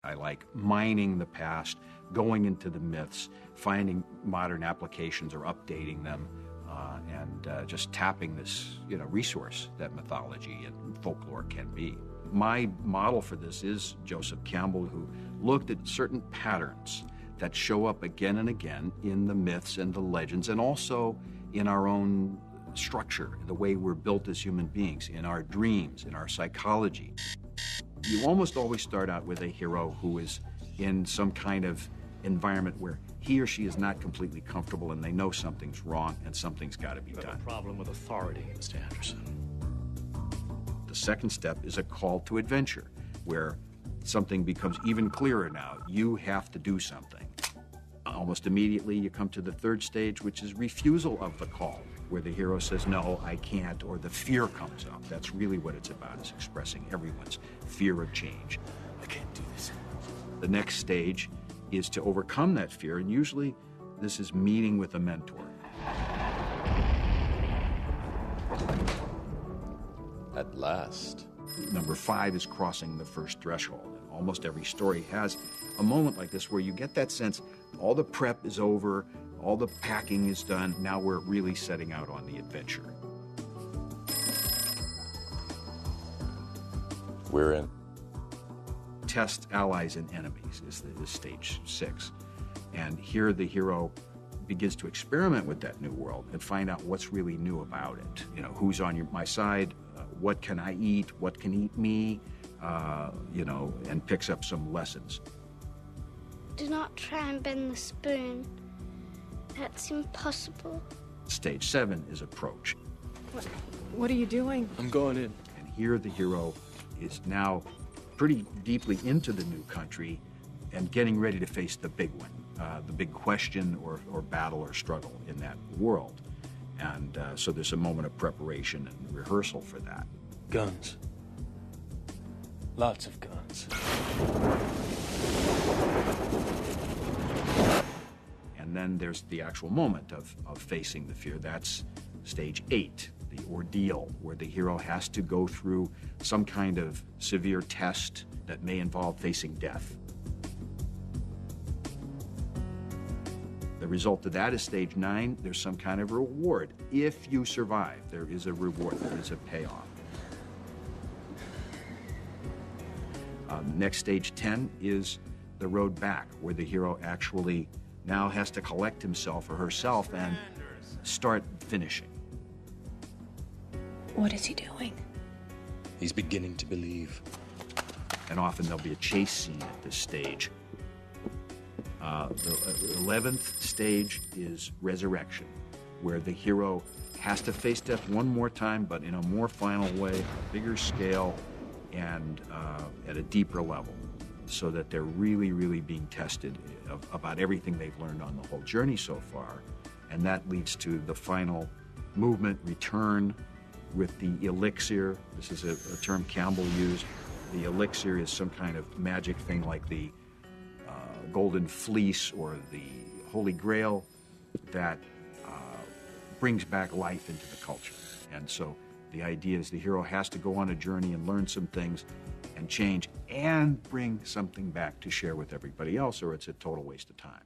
I like mining the past, going into the myths, finding modern applications or updating them, and just tapping this, resource that mythology and folklore can be. My model for this is Joseph Campbell, who looked at certain patterns that show up again and again in the myths and the legends, and also in our own structure, the way we're built as human beings, in our dreams, in our psychology. You almost always start out with a hero who is in some kind of environment where he or she is not completely comfortable and they know something's wrong and something's got to be done. I have a problem with authority, Mr. Anderson. The second step is a call to adventure, where something becomes even clearer now. You have to do something. Almost immediately, you come to the third stage, which is refusal of the call, where the hero says, no, I can't, or the fear comes up. That's really what it's about, is expressing everyone's fear of change. I can't do this. The next stage is to overcome that fear, and usually this is meeting with a mentor. At last. Number 5 is crossing the first threshold. And almost every story has a moment like this where you get that sense all the prep is over, all the packing is done, now we're really setting out on the adventure. We're in. Test allies and enemies is stage 6. And here the hero begins to experiment with that new world and find out what's really new about it. Who's on my side, what can I eat, what can eat me, and picks up some lessons. Do not try and bend the spoon. That's impossible. Stage 7 is approach. What are you doing? I'm going in. And here the hero is now pretty deeply into the new country and getting ready to face the big one, the big question or battle or struggle in that world. And so there's a moment of preparation and rehearsal for that. Guns. Lots of guns. And then there's the actual moment of facing the fear. That's stage 8, the ordeal, where the hero has to go through some kind of severe test that may involve facing death. The result of that is stage 9. There's some kind of reward. If you survive, there is a reward, there is a payoff. Next, stage 10 is the road back, where the hero actually now has to collect himself or herself and start finishing. What is he doing? He's beginning to believe. And often there'll be a chase scene at this stage. The 11th stage is resurrection, where the hero has to face death one more time, but in a more final way, a bigger scale, and at a deeper level, so that they're really, really being tested about everything they've learned on the whole journey so far. And that leads to the final movement, return, with the elixir. This is a term Campbell used. The elixir is some kind of magic thing like the golden fleece or the Holy Grail that brings back life into the culture. And so the idea is the hero has to go on a journey and learn some things and change and bring something back to share with everybody else, or it's a total waste of time.